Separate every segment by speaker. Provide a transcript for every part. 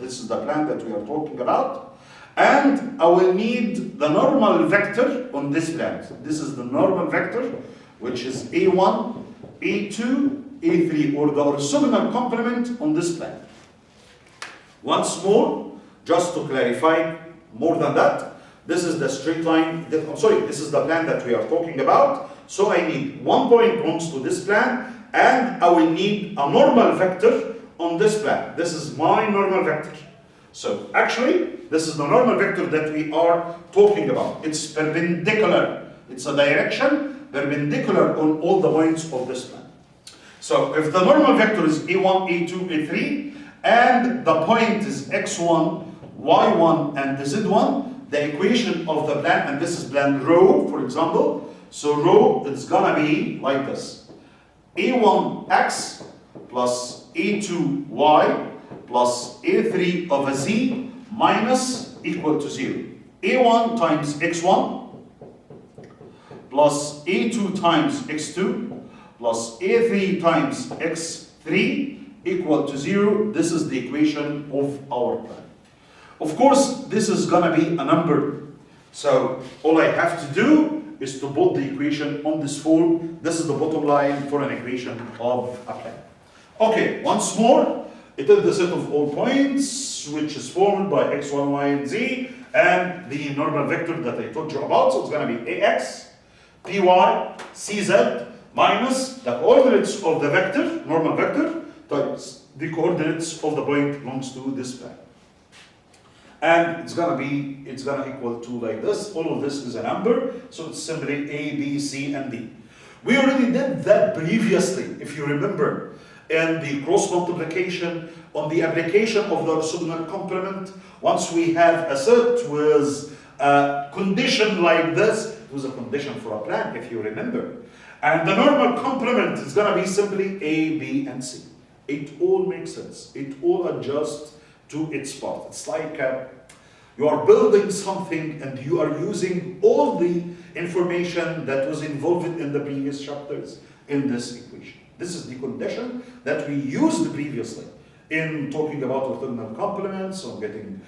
Speaker 1: this is the plan that we are talking about. And I will need the normal vector on this plan. So this is the normal vector, which is A1, A2, A3, or the orthogonal complement on this plan. Once more, just to clarify more than that, this is the straight line, this is the plan that we are talking about. So I need 1 point belongs to this plan, and I will need a normal vector on this plan. This is my normal vector. So actually, this is the normal vector that we are talking about. It's perpendicular. It's a direction perpendicular on all the points of this plan. So if the normal vector is A1, A2, A3, and the point is x1, y1, and z1, the equation of the plan, and this is plan rho, for example. So rho is gonna be like this: A1x plus A2y plus A3 of a z minus equal to 0. A1 times x1 plus A2 times x2 plus A3 times x3 equal to 0. This is the equation of our plan. Of course, this is gonna be a number. So all I have to do is to put the equation on this form. This is the bottom line for an equation of a plan. Okay, once more, it is the set of all points which is formed by x1, y, and z, and the normal vector that I told you about. So it's gonna be ax, py, cz minus the coordinates of the vector, normal vector, times the coordinates of the point belongs to this plan. And it's gonna equal to like this. All of this is a number, so it's simply A, B, C, and D. We already did that previously, if you remember, in the cross multiplication on the application of the orthogonal complement. Once we have a set with a condition like this, it was a condition for a plan, if you remember. And the normal complement is gonna be simply A, B, and C. It all makes sense. It all adjusts to its part. It's like you are building something and you are using all the information that was involved in the previous chapters in this equation. This is the condition that we used previously in talking about orthogonal complements, on getting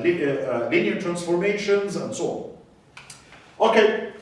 Speaker 1: linear transformations, and so on. Okay,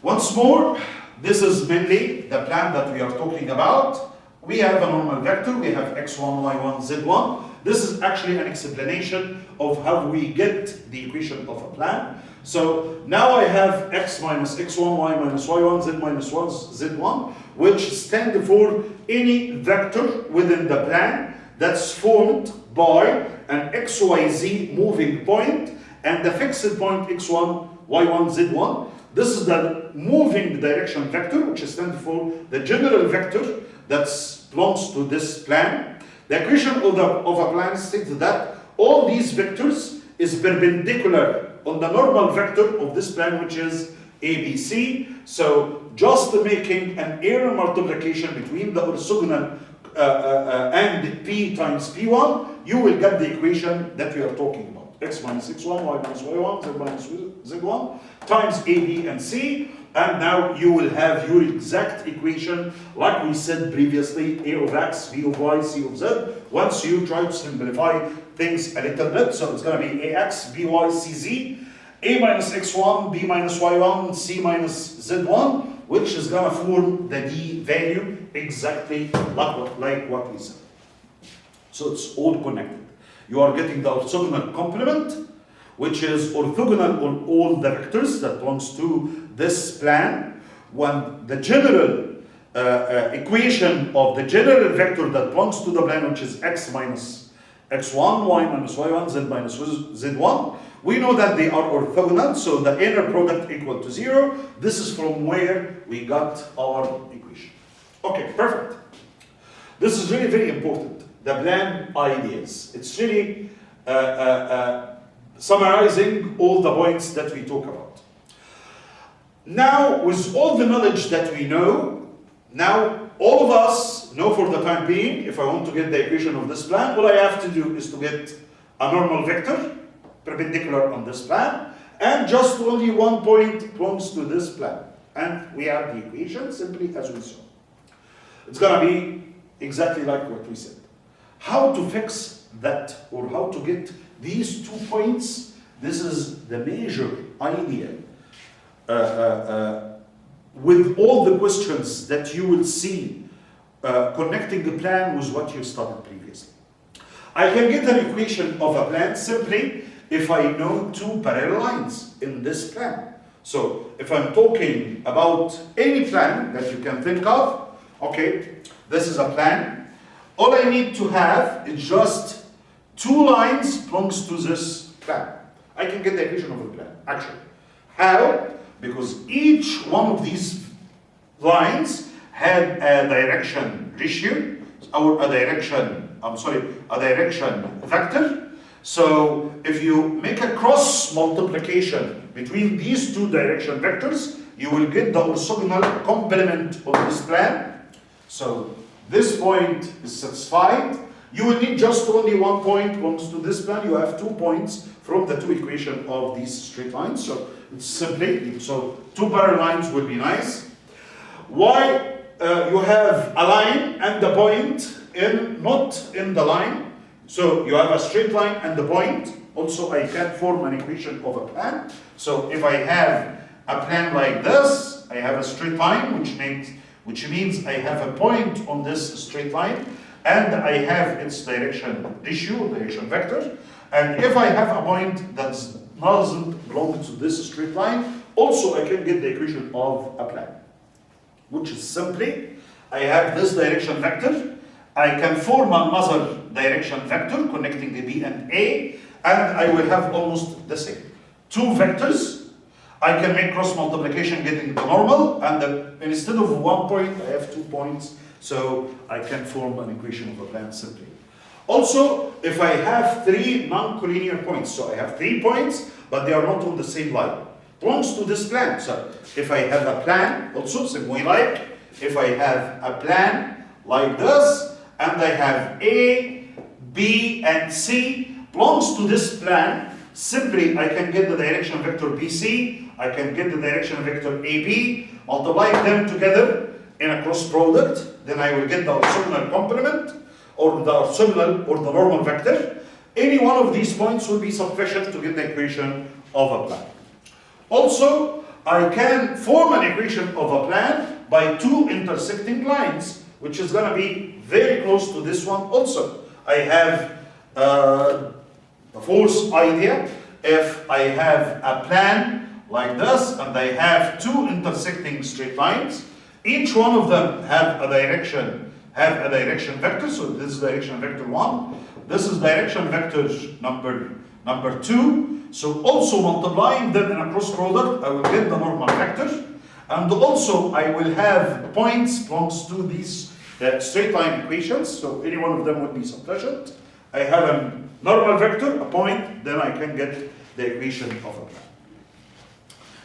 Speaker 1: once more, this is mainly the plan that we are talking about. We have a normal vector, we have x1, y1, z1. This is actually an explanation of how we get the equation of a plan. So now I have x minus x1, y minus y1, z minus y, z1, which stand for any vector within the plan that's formed by an xyz moving point and the fixed point x1, y1, z1. This is the moving direction vector, which stands for the general vector that belongs to this plan. The equation of a plan states that all these vectors is perpendicular on the normal vector of this plan, which is ABC. So just making an error multiplication between the orthogonal and P times P1, you will get the equation that we are talking about. X minus x1, y minus y1, z minus z1 times A, B, and C. And now you will have your exact equation, like we said previously, A of x, B of y, C of z. Once you try to simplify things a little bit, so it's going to be ax, by, cz, A minus x1, B minus y1, C minus z1, which is going to form the D value exactly like what we said. So it's all connected. You are getting the orthogonal complement, which is orthogonal on all the vectors that belongs to this plan, when the general equation of the general vector that belongs to the plan, which is x minus x1, y minus y1, z minus z1, we know that they are orthogonal, so the inner product equal to 0. This is from where we got our equation. Okay, perfect. This is really very important, the plan ideas. It's really summarizing all the points that we talk about. Now, with all the knowledge that we know, now all of us know for the time being, if I want to get the equation of this plan, all I have to do is to get a normal vector perpendicular on this plan, and just only one point belongs to this plan. And we have the equation simply as we saw. It's going to be exactly like what we said. How to fix that, or how to get these 2 points, this is the major idea with all the questions that you will see connecting the plan with what you studied previously. I can get an equation of a plan simply if I know 2 parallel lines in this plan. So if I'm talking about any plan that you can think of, okay, this is a plan. All I need to have is just 2 lines belongs to this plan. I can get the equation of the plan, actually. How? Because each one of these lines had a direction ratio, or a direction vector. So if you make a cross multiplication between these 2 direction vectors, you will get the orthogonal complement of this plan. So this point is satisfied. You will need just only 1 point belongs to this plan. You have 2 points from the 2 equations of these straight lines. So it's simply, so 2 parallel lines will be nice. Why you have a line and the point not in the line? So you have a straight line and the point. Also, I can form an equation of a plan. So if I have a plan like this, I have a straight line, which means I have a point on this straight line, and I have its direction ratio, direction vector. And if I have a point that doesn't belong to this straight line, also I can get the equation of a plan, which is simply, I have this direction vector, I can form another direction vector connecting the B and A, and I will have almost the same. 2 vectors, I can make cross multiplication getting the normal, and instead of 1 point, I have 2 points, so I can form an equation of a plan simply. Also, if I have 3 non-collinear points, so I have 3 points, but they are not on the same line, belongs to this plan. So if I have a plan, also same way like, if I have a plan like this, and I have A, B, and C belongs to this plan, simply I can get the direction vector BC, I can get the direction vector AB, multiply them together in a cross product, then I will get the orthogonal complement, or the orthogonal or the normal vector. Any one of these points will be sufficient to get the equation of a plan. Also, I can form an equation of a plan by 2 intersecting lines, which is going to be very close to this one also. I have the fourth idea. If I have a plan like this, and I have 2 intersecting straight lines, each one of them have a direction vector. So this is direction vector 1. This is direction vector number 2. So also multiplying them in a cross product, I will get the normal vector. And also I will have points belongs to these straight line equations. So any one of them will be sufficient. I have a normal vector, a point, then I can get the equation of a plan.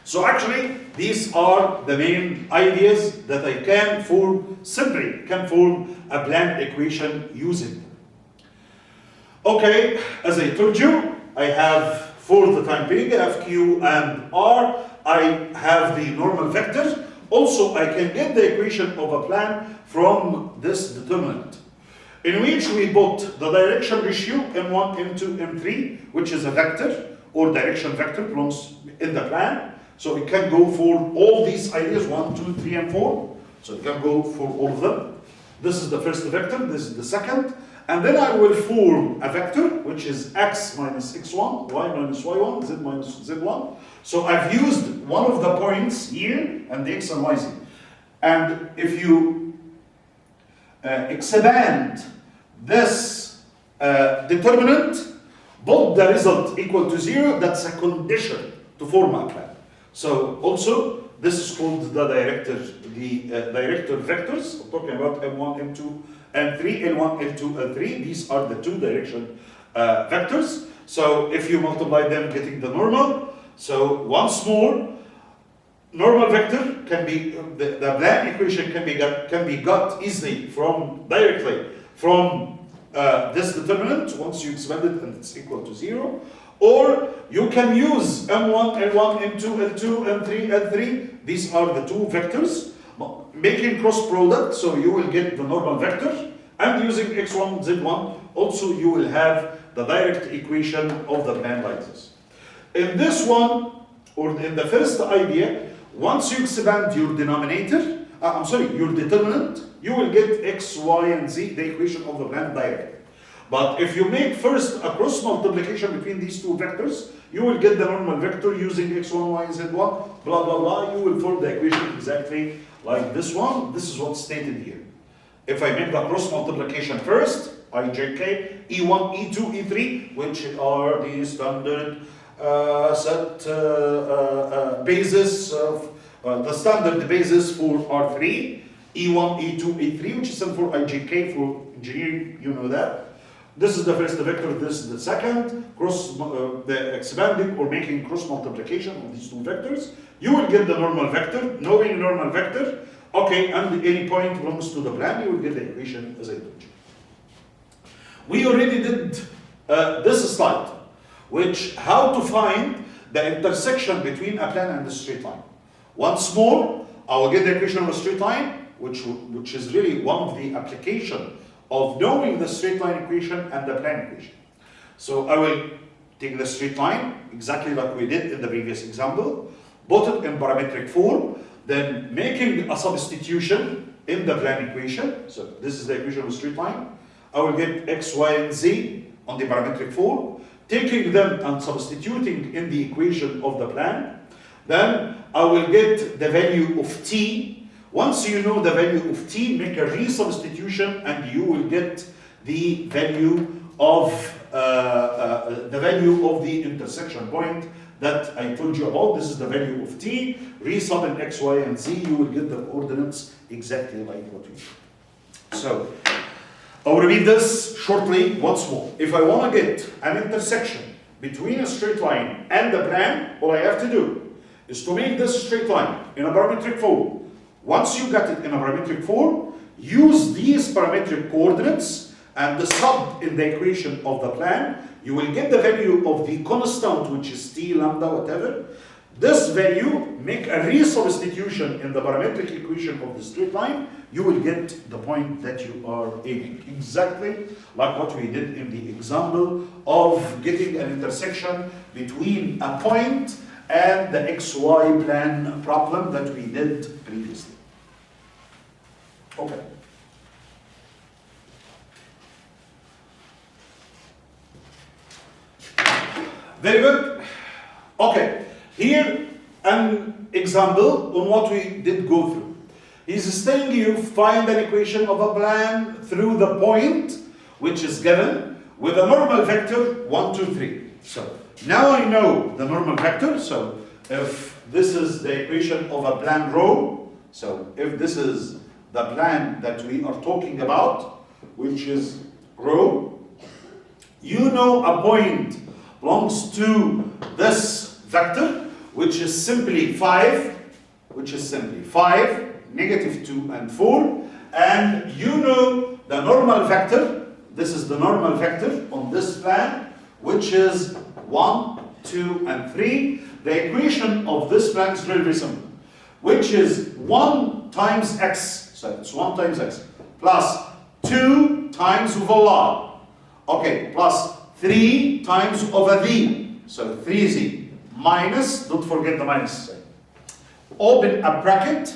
Speaker 1: So actually, these are the main ideas that I can form, simply can form a plan equation using. Okay, as I told you, I have, for the time being, I have Q and R. I have the normal vector. Also, I can get the equation of a plan from this determinant, in which we put the direction ratio M1, M2, M3, which is a vector or direction vector belongs in the plan. So it can go for all these ideas, 1, 2, 3, and 4. So it can go for all of them. This is the first vector, this is the second. And then I will form a vector, which is x minus x1, y minus y1, z minus z1. So I've used one of the points here, and the x and y, z. And if you expand this determinant, both the result equal to 0, that's a condition to form a plan. So also, this is called the director vectors. I'm talking about M1, M2, M3, L1, L2, L3. These are the 2 direction vectors. So if you multiply them, getting the normal. So once more, normal vector can be, the plan equation can be got easily directly from this determinant once you expand it and it's equal to 0. Or you can use M1, L1, M2, L2, M3, L3. These are the 2 vectors. Making cross product, so you will get the normal vector. And using x1, z1, also you will have the direct equation of the plan like this. In this one, or in the first idea, once you expand your denominator, your determinant, you will get x, y, and z, the equation of the plan directly. But if you make first a cross multiplication between these two vectors, you will get the normal vector using x1, y, z1, blah, blah, blah. You will form the equation exactly like this one. This is what's stated here. If I make the cross multiplication first, ijk, e1, e2, e3, which are the standard set basis of the standard basis for R3, E1, E2, E3, which is stand for IJK for engineering, you know that. This is the first vector, this is the second. Cross the expanding or making cross multiplication of these two vectors. You will get the normal vector, knowing normal vector. Okay, and any point belongs to the plan, you will get the equation as I told you. We already did this slide, which how to find the intersection between a plan and a straight line. Once more, I will get the equation of a straight line, which is really one of the application of knowing the straight line equation and the plan equation. So I will take the straight line, exactly like we did in the previous example, put it in parametric form, then making a substitution in the plan equation. So this is the equation of a straight line. I will get x, y, and z on the parametric form, taking them and substituting in the equation of the plan. Then I will get the value of t. Once you know the value of t, make a resubstitution and you will get the value of the intersection point that I told you about. This is the value of t. Resub in x, y, and z, you will get the coordinates exactly like what we did. So I'll repeat this shortly once more. If I want to get an intersection between a straight line and the plan, all I have to do is to make this straight line in a parametric form. Once you got it in a parametric form, use these parametric coordinates and the sub in the equation of the plan. You will get the value of the constant, which is t, lambda, whatever. This value, make a resubstitution in the parametric equation of the straight line, you will get the point that you are aiming. Exactly like what we did in the example of getting an intersection between a point and the XY plan problem that we did previously. Okay. Very good. Okay. Here, an example on what we did go through. He's telling you find an equation of a plan through the point which is given with a normal vector 1, 2, 3. So now I know the normal vector. So if this is the equation of a plan rho, so if this is the plan that we are talking about, which is rho, you know a point belongs to this vector, which is simply 5, negative 2, and 4. And you know the normal vector, this is the normal vector on this plan, which is 1, 2, and 3. The equation of this plan is very, very simple, which is 1 times x, so it's 1 times x, plus 2 times over y, okay, plus 3 times over v, so 3z, minus, don't forget the minus sign, open a bracket,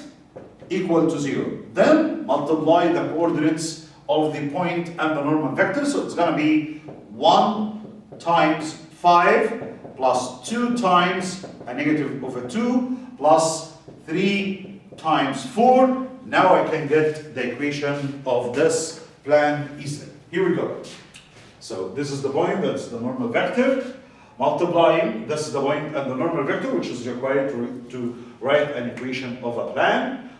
Speaker 1: equal to 0. Then multiply the coordinates of the point and the normal vector, so it's going to be 1 times 5 plus 2 times a negative over 2 plus 3 times 4. Now I can get the equation of this plan easily. Here we go. So this is the point, that's the normal vector. Multiplying, this is the point and the normal vector, which is required to write an equation of a plan.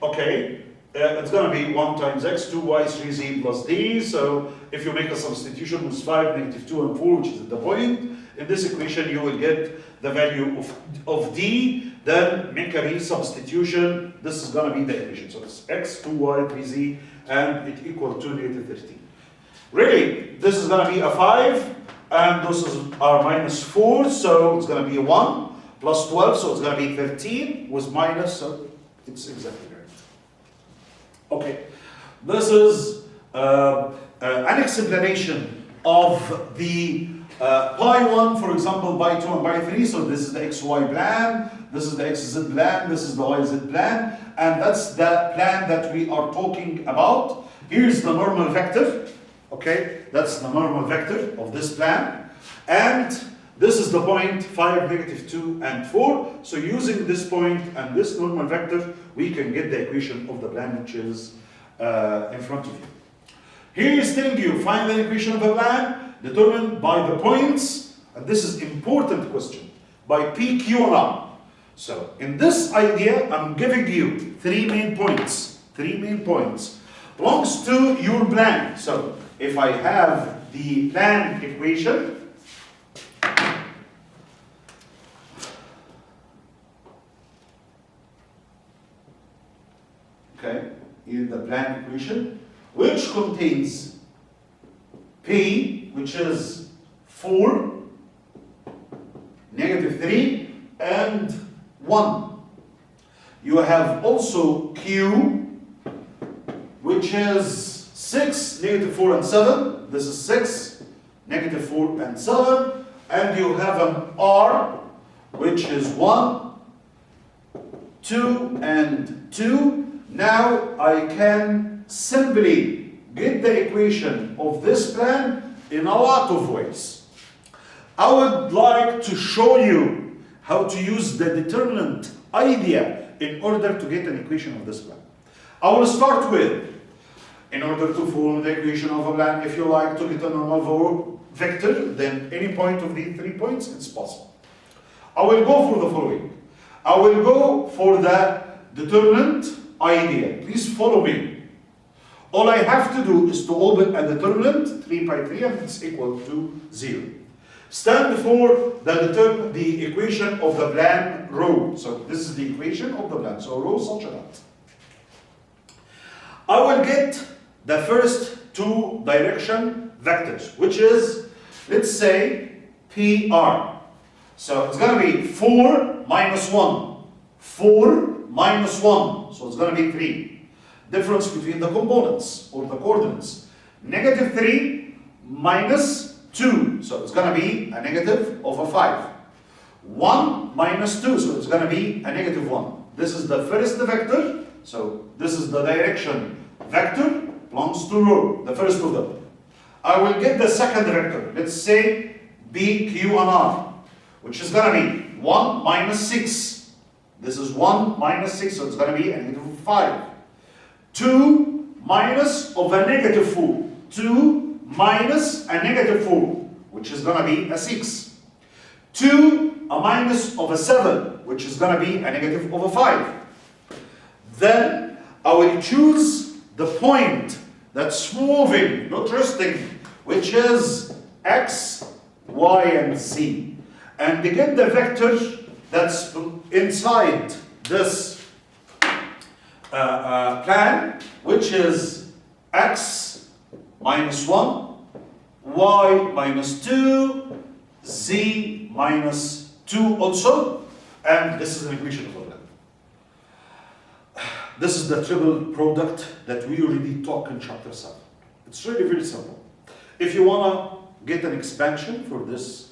Speaker 1: Okay, it's going to be 1 times x, 2y, 3z plus d. So if you make a substitution with 5, negative 2, and 4, which is at the point, in this equation you will get the value of d. Then make a resubstitution. This is going to be the equation. So it's x, 2y, 3z, and it equals to negative 13. Really, this is going to be a 5, and this is our minus 4, so it's going to be 1, plus 12, so it's going to be 13, with minus, so it's exactly right. Okay, this is an explanation of the pi 1, for example, pi 2 and pi 3. So this is the xy plan, this is the xz plan, this is the yz plan, and that's the plan that we are talking about. Here's the normal vector, okay? That's the normal vector of this plan. And this is the point 5, -2, and 4. So using this point and this normal vector, we can get the equation of the plan, which is in front of you. Here is telling you, find the equation of the plan determined by the points, and this is important question, by P, Q, and R. So in this idea, I'm giving you three main points belongs to your plan. So if I have the plan equation, okay, in the plan equation, which contains P, which is 4, -3, and 1. You have also Q, which is 6, -4, and 7. This is 6, -4, and 7. And you have an R, which is 1, 2, and 2. Now I can simply get the equation of this plan in a lot of ways. I would like to show you how to use the determinant idea in order to get an equation of this plan. I will start with, in order to form the equation of a plan, if you like to get a normal vector, then any point of these 3 points, it's possible. I will go for the following. I will go for the determinant idea. Please follow me. All I have to do is to open a determinant, 3 by 3, and it's equal to 0. Stand for the equation of the plan rho. So this is the equation of the plan. So rho such that I will get the first 2 direction vectors, which is, let's say, PR. So it's going to be 4 minus 1. 4 minus 1. So it's going to be 3. Difference between the components or the coordinates. -3 minus 2. So it's going to be a negative of a 5. 1 minus 2. So it's going to be a -1. This is the first vector. So this is the direction vector, belongs to rho, the first of them. I will get the second vector. Let's say B, Q, and R, which is going to be 1 minus 6. This is 1 minus 6, so it's going to be a -5. 2 minus of a -4. 2 minus a -4, which is going to be a 6. 2 a minus of a 7, which is going to be a negative of a 5. Then I will choose the point that's moving, not resting, which is X, Y, and Z. And to get the vector that's inside this plan, which is X minus 1, Y minus 2, Z minus 2 also, and this is an equation of the plan. This is the triple product that we already talked in chapter 7. It's really very simple. If you want to get an expansion for this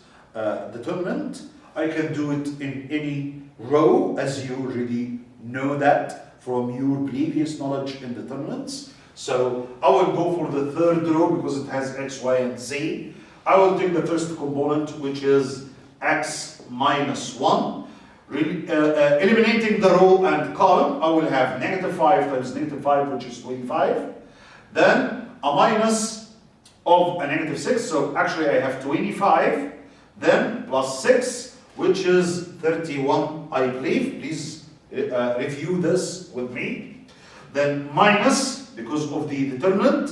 Speaker 1: determinant, I can do it in any row, as you already know that from your previous knowledge in determinants. So I will go for the third row because it has X, Y, and Z. I will take the first component, which is X minus 1. Eliminating the row and column, I will have -5 times -5, which is 25. Then a minus of a -6, so actually I have 25. Then plus 6, which is 31, I believe. Please review this with me. Then minus, because of the determinant,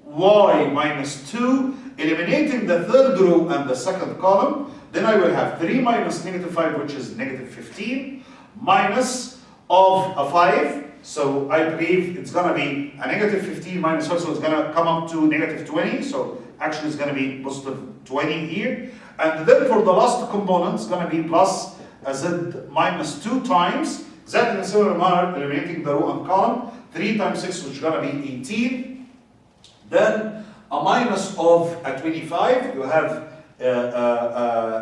Speaker 1: Y minus 2, eliminating the third row and the second column. Then I will have 3 minus -5, which is -15, minus of a 5. So I believe it's going to be a -15 minus 5, so it's going to come up to -20. So actually it's going to be positive 20 here. And then for the last component, it's going to be plus a Z minus 2 times. Exactly in a similar manner, eliminating the row and column. 3 times 6, which is going to be 18. Then a minus of a 25, you have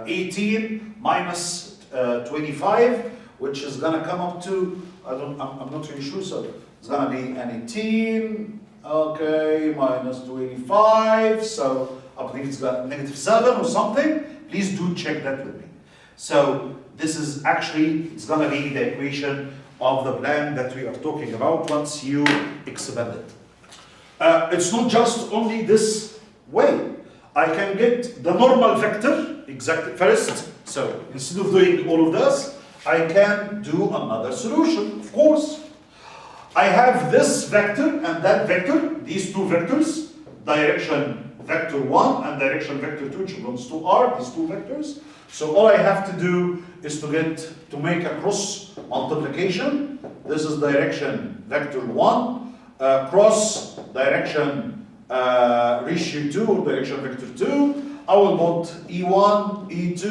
Speaker 1: 18 minus 25, which is going to come up to, I'm not really sure, so it's going to be an 18, okay, minus 25, so I believe it's got -7 or something. Please do check that with me. So this is actually, it's going to be the equation of the plan that we are talking about once you expand it. It's not just only this way. I can get the normal vector exactly first. So instead of doing all of this, I can do another solution, of course. I have this vector and that vector, these two vectors, direction vector 1 and direction vector 2, which belongs to R, these two vectors. So all I have to do is to make a cross multiplication. This is direction vector 1, cross direction ratio 2 or direction vector 2. I will put E1, E2,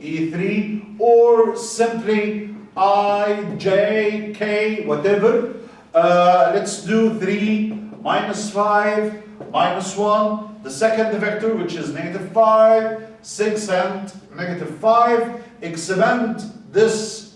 Speaker 1: E3, or simply I, J, K, whatever. Let's do 3, -5, -1. The second vector, which is -5, 6, and -5. Expand this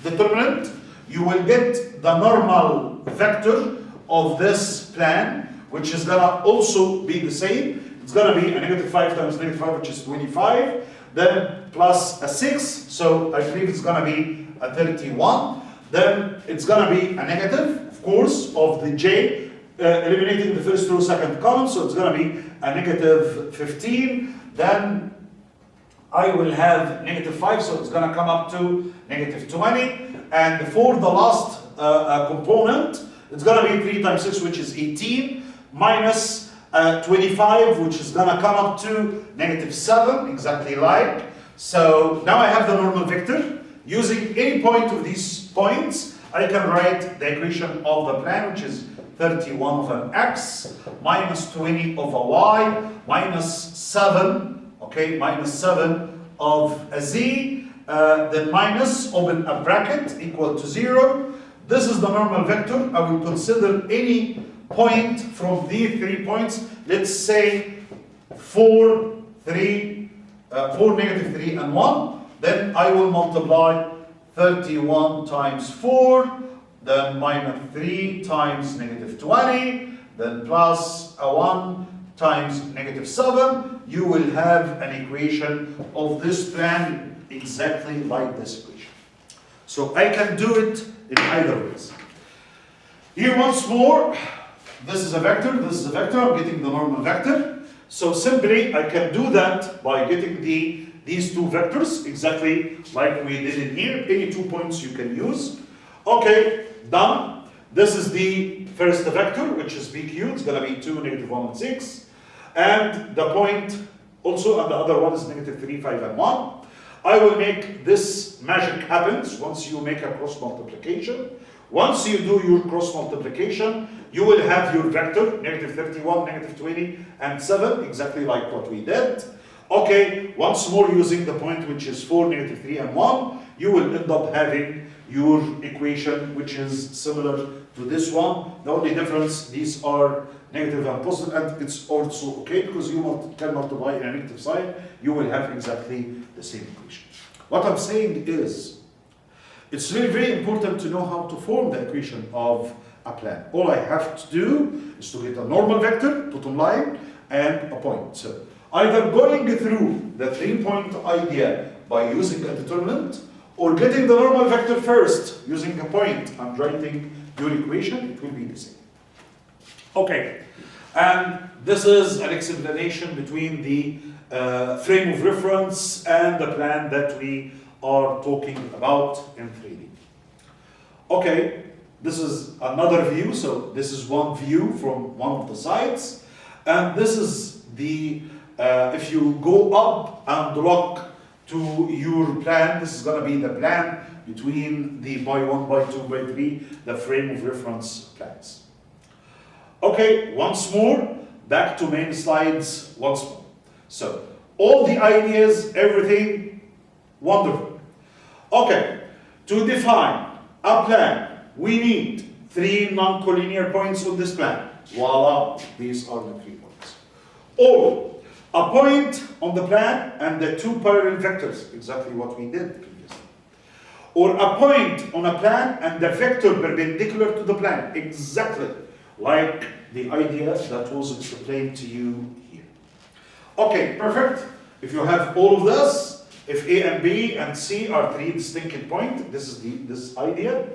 Speaker 1: determinant. You will get the normal vector of this plan, which is gonna also be the same. It's gonna be a -5 times -5, which is 25. Then plus a 6, so I believe it's gonna be a 31. Then it's gonna be a negative, of course, of the J, eliminating the first row, second column, so it's gonna be a -15. Then I will have -5, so it's gonna come up to -20. And for the last component, it's gonna be 3 times 6, which is 18, minus 25, which is gonna come up to -7, exactly like. So now I have the normal vector. Using any point of these points, I can write the equation of the plan, which is 31 of an x, minus 20 of a y, minus 7, okay, minus 7 of a z, then minus, open a bracket, equal to 0. This is the normal vector. I will consider any point from these 3 points. Let's say 4, 3, 4, -3, and 1. Then I will multiply 31 times 4, then minus 3 times -20, then plus a 1 times -7. You will have an equation of this plan exactly like this equation. So I can do it in either ways. Here once more, this is a vector, this is a vector, I'm getting the normal vector. So simply I can do that by getting these two vectors, exactly like we did in here. Any 2 points you can use. Okay, done. This is the first vector, which is PQ. It's going to be 2, -1, and 6. And the point also, and the other one is -3, 5, and 1. I will make this magic happens once you make a cross multiplication. Once you do your cross multiplication, you will have your vector, -31, -20, and 7, exactly like what we did. Okay, once more using the point which is 4, -3, and 1, you will end up having your equation which is similar to this one. The only difference, these are negative and positive, and it's also okay because you can multiply in a negative sign, you will have exactly the same equation. What I'm saying is, it's really very important to know how to form the equation of a plan. All I have to do is to get a normal vector, bottom line, and a point. So either going through the 3-point idea by using a determinant, or getting the normal vector first using a point and writing your equation, it will be the same. Okay, and this is an explanation between the frame of reference and the plan that we are talking about in 3D. Okay, this is another view, so this is one view from one of the sides, and this is the, if you go up and look to your plan, this is going to be the plan between the by 1, by 2, by 3, the frame of reference plans. Okay, once more, back to main slides once more. So, all the ideas, everything, wonderful. Okay, to define a plan, we need 3 non-collinear points on this plan. Voila, these are the 3 points. Or a point on the plan and the 2 parallel vectors, exactly what we did previously. Or a point on a plan and the vector perpendicular to the plan, exactly like the idea that was explained to you here. Okay, perfect. If you have all of this, if A and B and C are 3 distinct points, this is this idea,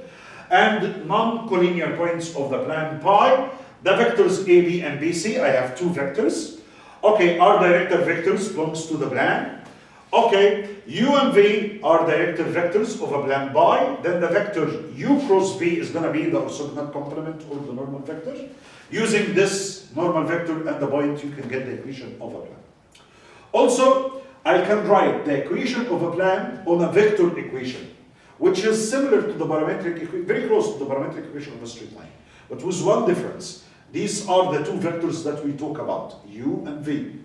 Speaker 1: and non-collinear points of the plan pi, the vectors A, B, and BC, I have 2 vectors. Okay, R director vectors belongs to the plan. Okay, U and V are director vectors of a plan pi. Then the vector U cross V is going to be the orthogonal complement or the normal vector. Using this normal vector and the point, you can get the equation of a plan. Also, I can write the equation of a plan on a vector equation, which is similar to the parametric equation, very close to the parametric equation of a straight line, but with one difference. These are the 2 vectors that we talk about, U and V.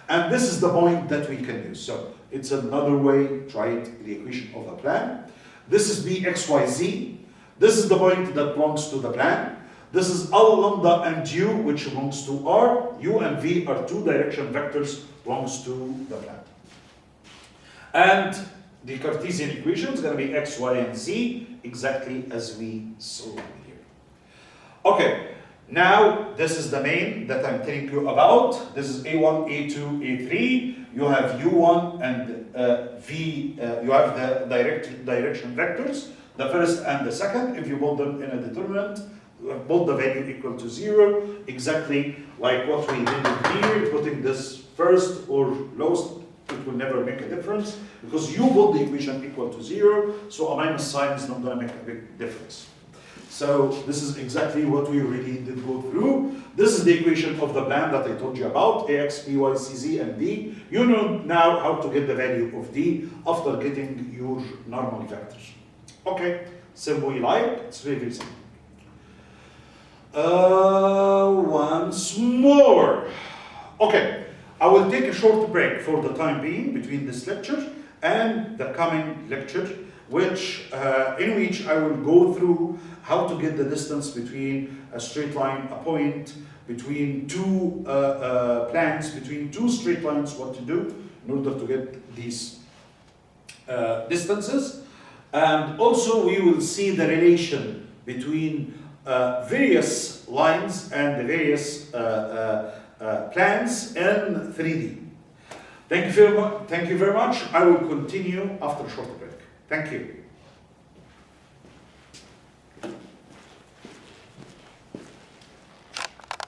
Speaker 1: And this is the point that we can use. So it's another way to write the equation of a plan. This is Bxyz. This is the point that belongs to the plan. This is L lambda and U, which belongs to R. U and V are 2 direction vectors belongs to the plan. And the Cartesian equation is going to be X, Y, and Z, exactly as we saw here. Okay. Now, this is the main that I'm telling you about. This is A1, A2, A3. You have U1 and V. You have the direction vectors, the first and the second. If you put them in a determinant, both the value equal to 0, exactly like what we did here, putting this first or lowest, it will never make a difference because you put the equation equal to 0, so a minus sign is not going to make a big difference. So this is exactly what we already did go through. This is the equation of the plan that I told you about, Ax, By, Cz, and D. You know now how to get the value of D after getting your normal vectors. Okay, simple like, it's very, very simple. Once more. Okay, I will take a short break for the time being between this lecture and the coming lecture, in which I will go through how to get the distance between a straight line, a point, between 2 plans, between 2 straight lines, what to do in order to get these distances. And also we will see the relation between various lines and the various plans in 3D. Thank you very much. I will continue after a short break. Thank you.